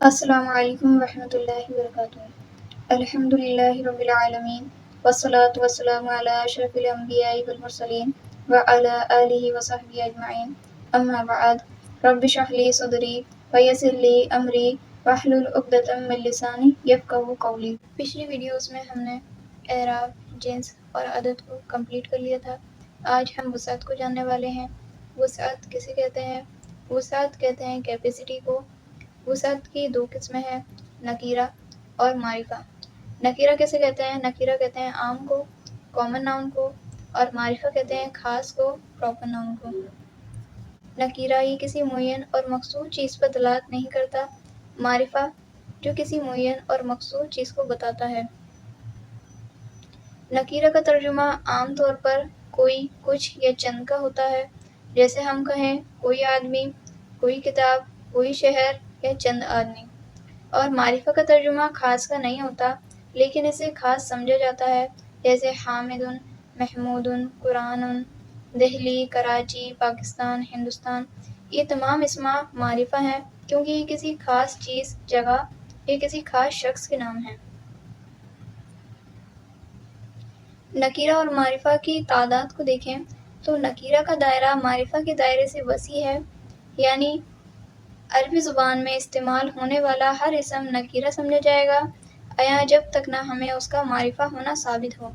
السلام علیکم ورحمۃ اللہ وبرکاتہ۔ الحمدللہ رب العالمین والصلاة والسلام علی اشرف الانبیاء والمرسلین وعلی آلہ وصحبہ اجمعین، اما بعد، رب اشرح لی صدری ویسر لی امری واحلل عقدۃ من لسانی یفقہوا قولی۔ پچھلی ویڈیوز میں ہم نے اعراب، جنس اور عدد کو کمپلیٹ کر لیا تھا۔ آج ہم وسعت کو جاننے والے ہیں۔ وسعت کسے کہتے ہیں؟ وسعت کہتے ہیں کیپیسٹی کو۔ وسعت کی دو قسمیں ہیں، نکیرہ اور معرفہ۔ نکیرہ کیسے کہتے ہیں؟ نکیرہ کہتے ہیں عام کو، کامن ناؤن کو، اور معرفہ کہتے ہیں خاص کو، پراپر ناؤن کو۔ نکیرہ یہ کسی معین اور مخصوص چیز پر دلالت نہیں کرتا، معرفہ جو کسی معین اور مخصوص چیز کو بتاتا ہے۔ نکیرہ کا ترجمہ عام طور پر کوئی، کچھ یا چند کا ہوتا ہے، جیسے ہم کہیں کوئی آدمی، کوئی کتاب، کوئی شہر یا چند آدمی۔ اور معرفہ کا ترجمہ خاص کا نہیں ہوتا، لیکن اسے خاص سمجھا جاتا ہے، جیسے حامد، محمود، قرآن، دہلی، کراچی، پاکستان، ہندوستان۔ یہ تمام اسماء معرفہ ہیں کیونکہ یہ کسی خاص چیز، جگہ یا کسی خاص شخص کے نام ہیں۔ نکیرہ اور معرفہ کی تعداد کو دیکھیں تو نکیرہ کا دائرہ معرفہ کے دائرے سے وسیع ہے، یعنی عربی زبان میں استعمال ہونے والا ہر اسم نکیرہ سمجھا جائے گا جب تک نہ ہمیں اس کا معرفہ ہونا ثابت ہو۔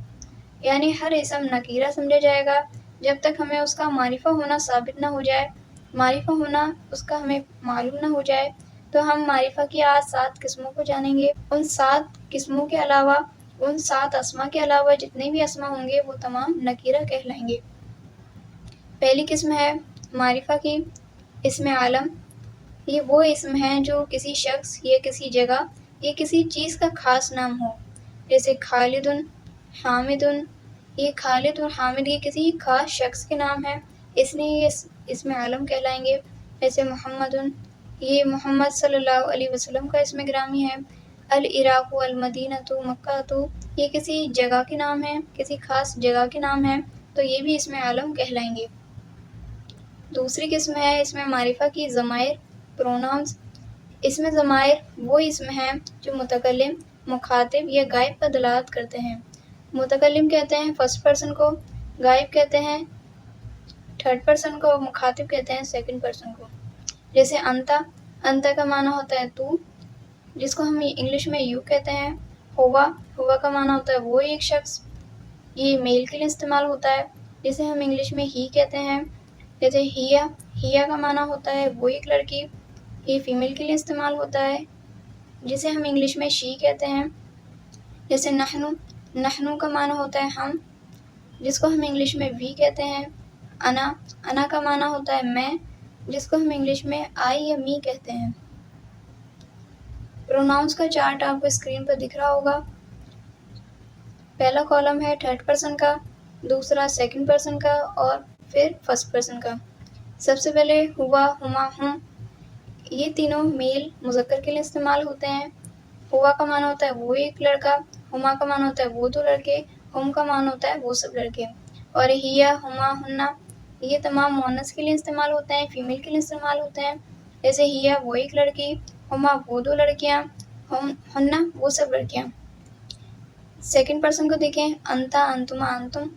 یعنی ہر اسم نکیرہ سمجھا جائے گا جب تک ہمیں اس کا معرفہ ہونا ثابت نہ ہو جائے۔ معرفہ ہونا اس کا ہمیں معلوم نہ ہو جائے تو ہم معرفہ کی آج 7 قسموں کو جانیں گے۔ ان 7 قسموں کے علاوہ، ان 7 اسماء کے علاوہ جتنے بھی اسماء ہوں گے وہ تمام نکیرہ کہلائیں گے۔ پہلی قسم ہے معرفہ کی، اسم عالم۔ یہ وہ اسم ہیں جو کسی شخص یا کسی جگہ یا کسی چیز کا خاص نام ہو، جیسے خالد، حامد۔ یہ خالد اور حامد یہ کسی خاص شخص کے نام ہیں، اس لیے یہ اسم عالم کہلائیں گے۔ جیسے محمد، یہ محمد صلی اللہ علیہ وسلم کا اسم گرامی ہے۔ العراق، المدینہ، مکہ، یہ کسی جگہ کے نام ہیں، کسی خاص جگہ کے نام ہیں، تو یہ بھی اسم عالم کہلائیں گے۔ دوسری قسم ہے اسم معرفہ کی ضمائر، پروناؤنز۔ اسم ضمائر وہ اسم ہیں جو متکلم، مخاطب یا غائب پر دلالت کرتے ہیں۔ متکلم کہتے ہیں فرسٹ پرسن کو، غائب کہتے ہیں تھرڈ پرسن کو، مخاطب کہتے ہیں سیکنڈ پرسن کو۔ جیسے انتا، انتا کا معنی ہوتا ہے تو، جس کو ہم انگلش میں یو کہتے ہیں۔ ہوا، ہوا کا معنی ہوتا ہے وہ ایک شخص، یہ میل کے لیے استعمال ہوتا ہے، جسے ہم انگلش میں ہی کہتے ہیں۔ جیسے ہیا، ہیا کا معنی ہوتا ہے وہ ایک لڑکی، یہ فیمیل کے لیے استعمال ہوتا ہے، جسے ہم انگلش میں شی کہتے ہیں۔ جیسے نحنو، نحنو کا معنی ہوتا ہے ہم، جس کو ہم انگلش میں وی کہتے ہیں۔ انا، انا کا معنی ہوتا ہے میں، جس کو ہم انگلش میں آئی یا می کہتے ہیں۔ پروناؤنس کا چارٹ آپ کو اسکرین پر دکھ رہا ہوگا۔ پہلا کالم ہے تھرڈ پرسن کا، دوسرا سیکنڈ پرسن کا اور پھر فرسٹ پرسن کا۔ سب سے پہلے ہوا، ہما، ہم، یہ تینوں میل مذکر کے لیے استعمال ہوتے ہیں۔ ہوا کا معنی ہوتا ہے وہ ایک لڑکا، ہما کا معنی ہوتا ہے وہ 2 لڑکے، ہم کا معنی ہوتا ہے وہ سب لڑکے۔ اور ہیا، ہما، ہننا یہ تمام مؤنث کے لیے استعمال ہوتے ہیں، فیمیل کے لیے استعمال ہوتے ہیں۔ جیسے ہیا وہ ایک لڑکی، ہما وہ 2 لڑکیاں، ہننا وہ سب لڑکیاں۔ سیکنڈ پرسن کو دیکھیں، انتا، انتما، انتم،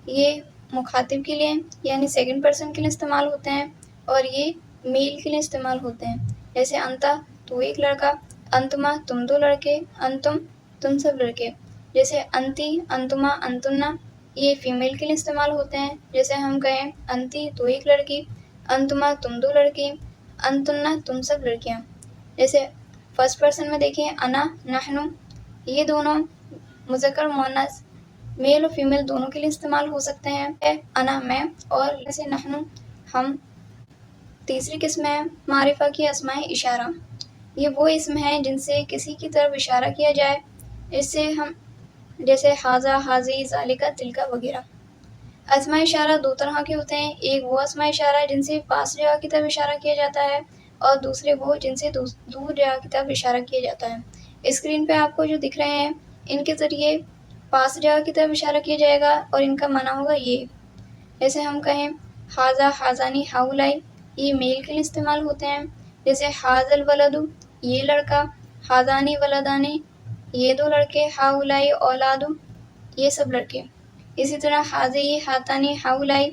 یہ مخاطب کے لیے یعنی سیکنڈ پرسن کے لیے استعمال ہوتے ہیں اور یہ میل کے لیے استعمال ہوتے ہیں۔ جیسے انتا تو ایک لڑکا، انتما تم 2 لڑکے، انتم تم سب لڑکے۔ جیسے انتی، انتما، انتنا یہ فیمیل کے لیے استعمال ہوتے ہیں، جیسے ہم کہیں انتی تو ایک لڑکی، انتما تم 2 لڑکی، انتنا تم سب لڑکیاں۔ جیسے فرسٹ پرسن میں دیکھیں انا، نحنو، یہ دونوں مذکر مؤنث میل اور فیمیل دونوں کے لیے استعمال ہو سکتے ہیں۔ انا میں اور جیسے نحنو ہم۔ تیسری قسم ہے معرفہ کی اسماء اشارہ۔ یہ وہ اسم ہیں جن سے کسی کی طرف اشارہ کیا جائے، اس سے ہم جیسے ھذا، ھذی، ذالک، تلک وغیرہ۔ اسماء اشارہ 2 طرح کے ہوتے ہیں، ایک وہ اسماء اشارہ جن سے پاس جگہ کی طرف اشارہ کیا جاتا ہے اور دوسرے وہ جن سے دور جگہ کی طرف اشارہ کیا جاتا ہے۔ اسکرین پہ آپ کو جو دکھ رہے ہیں ان کے ذریعے پاس جگہ کی طرف اشارہ کیا جائے گا اور ان کا معنی ہوگا یہ. جیسے ہم کہیں حاذا حاذانی ہاؤلائی، یہ میل کے لیے استعمال ہوتے ہیں. جیسے حاذا الولد، یہ لڑکا. حاذانی ولدانی، یہ دو لڑکے. ہاؤلائی اولاد، یہ سب لڑکے. اسی طرح حاذی ہاتانی ہاؤلائی،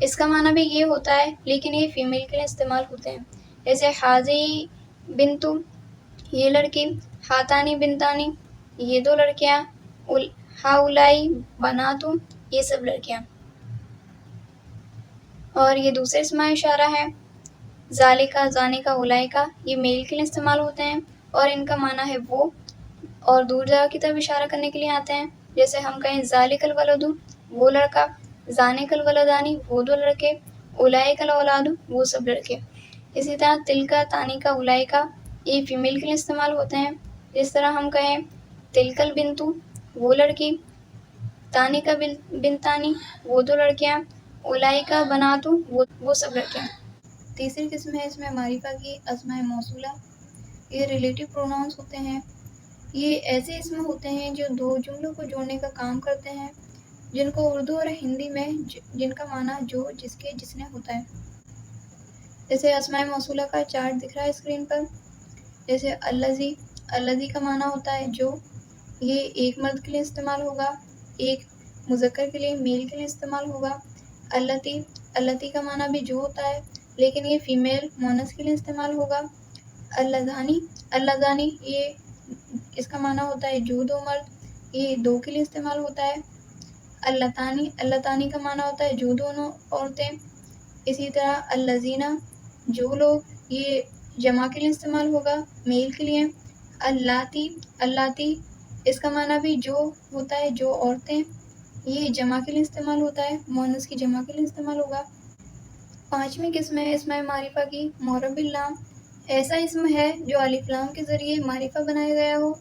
اس کا معنی بھی یہ ہوتا ہے لیکن یہ فیمیل کے لیے استعمال ہوتے ہیں. جیسے حاذی بنتو، یہ لڑکی. ہاتانی بنتانی، یہ دو لڑکیاں. ہاؤلائی بناتو، یہ سب لڑکیاں. اور یہ دوسرے اسم اشارہ ہے ذالکا ذانکا اولائکا، یہ میل کے لیے استعمال ہوتے ہیں اور ان کا معنی ہے وہ، اور دور جگہ کی طرف اشارہ کرنے کے لیے آتے ہیں. جیسے ہم کہیں ذالک الولد، وہ لڑکا. ذانک الولدانی، وہ دو لڑکے. اولائک الاولاد، وہ سب لڑکے. اسی طرح تلکا تانیکا اولائکا، یہ فیمیل کے لیے استعمال ہوتے ہیں. جس طرح ہم کہیں تلک البنتو، وہ لڑکی. تانیکا بنتانی، وہ دو لڑکیاں. اولائکا بناتو، وہ سب لڑکیاں. تیسری قسم ہے اسم معرفہ کی اسماء موصولہ. یہ ریلیٹو پروناؤنس ہوتے ہیں. یہ ایسے اسم ہوتے ہیں جو دو جملوں کو جوڑنے کا کام کرتے ہیں، جن کو اردو اور ہندی میں جن کا معنی جو، جس کے، جس نے ہوتا ہے. جیسے اسماء موصولہ کا چارٹ دکھ رہا ہے اسکرین پر. جیسے الذی، الذی کا معنی ہوتا ہے جو، یہ ایک مرد کے لیے استعمال ہوگا، ایک مذکر کے لیے، میل کے لیے استعمال ہوگا. اللاتی، اللاتی کا معنی بھی جو ہوتا ہے لیکن یہ فیمیل مونس کے لیے استعمال ہوگا. اللذانی، اللذانی، یہ اس کا معنی ہوتا ہے جو دو مرد، یہ دو کے لیے استعمال ہوتا ہے. اللتانی، اللتانی کا معنی ہوتا ہے جو دونوں عورتیں. اسی طرح الذین، جو لوگ، یہ جمع کے لیے استعمال ہوگا، میل کے لیے. اللاتی، اللاتی، اس کا معنی بھی جو ہوتا ہے جو عورتیں، یہ جمع کے لیے استعمال ہوتا ہے، مؤنث کی جمع کے لیے استعمال ہوگا. پانچویں قسم ہے اسماء معرفہ کی معرب اللام. ایسا اسم ہے جو الف لام کے ذریعے معرفہ بنایا گیا ہو.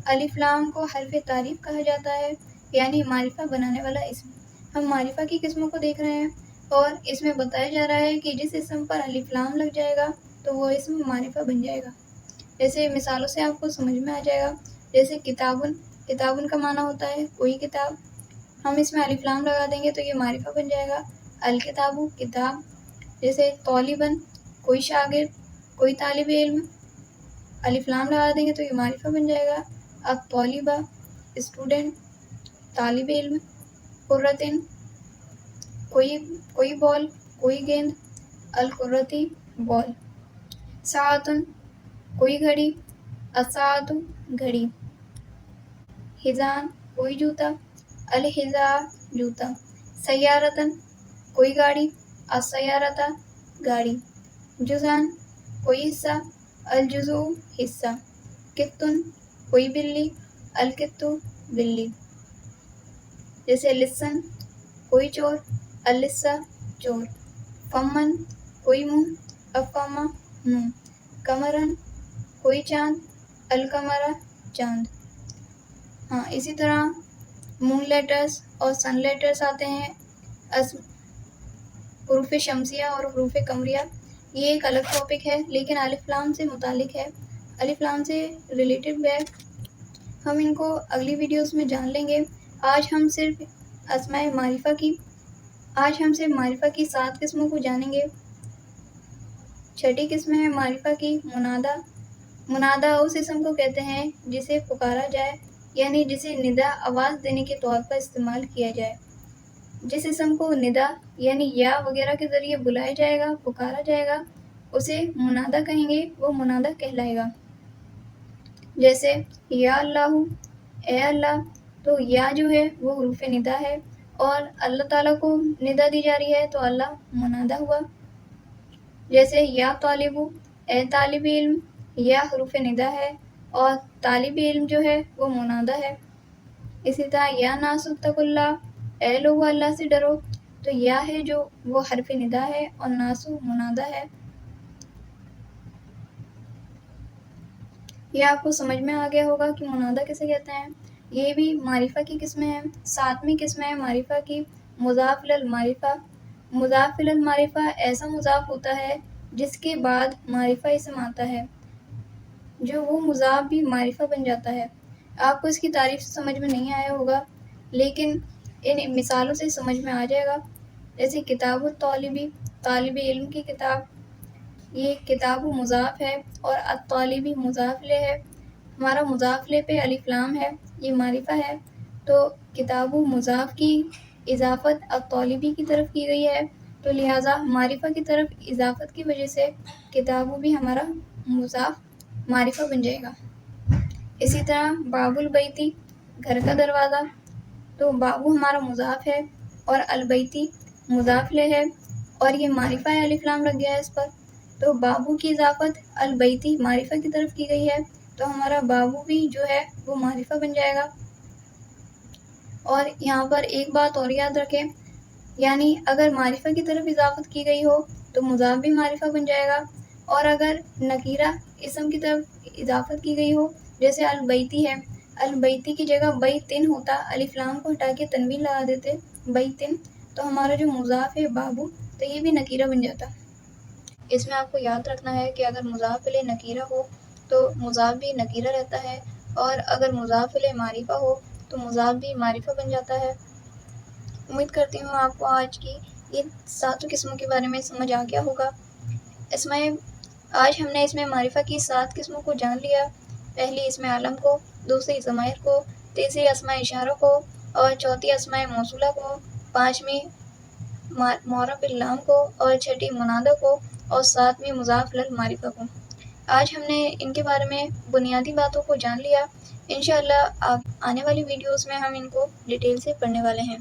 الف لام کو حرف تعریف کہا جاتا ہے، یعنی معرفہ بنانے والا اسم. ہم معرفہ کی قسموں کو دیکھ رہے ہیں اور اس میں بتایا جا رہا ہے کہ جس اسم پر الف لام لگ جائے گا تو وہ اسم معرفہ بن جائے گا. جیسے مثالوں سے آپ کو سمجھ میں آ جائے گا. جیسے کتابن، کتابن کا معنی ہوتا ہے کوئی کتاب. ہم اس میں الف لام لگا دیں گے تو یہ معرفہ بن جائے گا. الکتاب، کتاب. جیسے طالباً، کوئی شاگرد، کوئی طالب علم. الف لام لگا دیں گے تو یہ معرفہ بن جائے گا. الطالبہ، اسٹوڈنٹ، طالب علم. قرۃن، کوئی بال، کوئی گیند. القرۃ، بال. ساعتن، کوئی گھڑی. الساعۃ، گھڑی. حذاء، کوئی جوتا. الحذاء، جوتا. سیارتن، کوئی گاڑی. السیارۃ، گاڑی. جزءاً، کوئی حصہ. الجزء، حصہ. قطن، کوئی بلی. القط، بلی. جیسے لصن، کوئی چور. اللص، چور. فمن، کوئی منہ. الفم، منہ. قمرن، کوئی چاند. القمر، چاند. ہاں، اسی طرح مون لیٹرز اور سن لیٹرز آتے ہیں. حروف شمسیہ اور حروف قمریہ، یہ ایک الگ ٹاپک ہے لیکن الف لام سے متعلق ہے، الف لام سے ریلیٹڈ ہے. ہم ان کو اگلی ویڈیوز میں جان لیں گے. آج ہم صرف معرفہ کی 7 قسموں کو جانیں گے. چھٹی قسم ہے معرفہ کی منادہ. منادہ اس اسم کو کہتے ہیں جسے پکارا جائے، یعنی جسے ندا آواز دینے کے طور پر استعمال کیا جائے. جس اسم کو ندا یعنی یا وغیرہ کے ذریعے بلایا جائے گا، پکارا جائے گا، اسے منادہ کہیں گے، وہ منادہ کہلائے گا. جیسے یا اللہ، اے اللہ. تو یا جو ہے وہ حروف ندا ہے اور اللہ تعالیٰ کو ندا دی جا رہی ہے تو اللہ منادہ ہوا. جیسے یا طالب، اے طالب علم. یا حروف ندا ہے اور طالب علم جو ہے وہ منادہ ہے. اسی طرح یا ناس اتقوا اللہ، اے لوگو اللہ سے ڈرو. تو یا ہے جو وہ حرف ندا ہے اور ناسو منادہ ہے. یہ آپ کو سمجھ میں آ گیا ہوگا کہ منادہ کسے کہتے ہیں. یہ بھی معرفہ کی قسمیں ہیں. 7ویں قسم ہے معرفہ کی مضاف الی المعرفہ. مضاف الی المعرفہ ایسا مضاف ہوتا ہے جس کے بعد معرفہ اسم آتا ہے، جو وہ مضاف بھی معرفہ بن جاتا ہے. آپ کو اس کی تعریف سے سمجھ میں نہیں آیا ہوگا لیکن ان مثالوں سے سمجھ میں آ جائے گا. جیسے کتاب الطالبی، طالب علم کی کتاب، یہ کتاب مضاف ہے اور الطالبی مضاف لے ہے. ہمارا مضاف لے پہ الف لام ہے، یہ معرفہ ہے، تو کتاب مضاف کی اضافت الطالبی کی طرف کی گئی ہے، تو لہٰذا معرفہ کی طرف اضافت کی وجہ سے کتاب بھی ہمارا مضاف معرفہ بن جائے گا. اسی طرح باب البیتی، گھر کا دروازہ، تو بابو ہمارا مضاف ہے اور البیتی مضاف لے ہے اور یہ معرفہ ہے، الف لام لگ گیا ہے اس پر، تو بابو کی اضافت البیتی معرفہ کی طرف کی گئی ہے، تو ہمارا بابو بھی جو ہے وہ معرفہ بن جائے گا. اور یہاں پر ایک بات اور یاد رکھیں، یعنی اگر معرفہ کی طرف اضافت کی گئی ہو تو مضاف بھی معرفہ بن جائے گا، اور اگر نکیرہ اسم کی طرف اضافت کی گئی ہو، جیسے البیتی ہے، البیتی کی جگہ بیتن ہوتا، الف لام کو ہٹا کے تنوین لگا دیتے بیتن، تو ہمارا جو مضاف ہے بابو، تو یہ بھی نکیرہ بن جاتا. اس میں آپ کو یاد رکھنا ہے کہ اگر مضاف الیہ نکیرہ ہو تو مضاف بھی نکیرہ رہتا ہے، اور اگر مضاف الیہ معرفہ ہو تو مضاف بھی معرفہ بن جاتا ہے. امید کرتی ہوں آپ کو آج کی ان 7 قسموں کے بارے میں سمجھ آ گیا ہوگا. آج ہم نے اس میں معرفہ کی 7 قسموں کو جان لیا. پہلی اسم عالم کو، دوسری ضمائر کو، تیسری اسماء اشارہ کو، اور چوتھی اسماء موصولہ کو، پانچویں معرب اللام کو، اور چھٹی منادہ کو، اور ساتویں مضاف للمعرفہ کو. آج ہم نے ان کے بارے میں بنیادی باتوں کو جان لیا. انشاءاللہ آنے والی ویڈیوز میں ہم ان کو ڈیٹیل سے پڑھنے والے ہیں.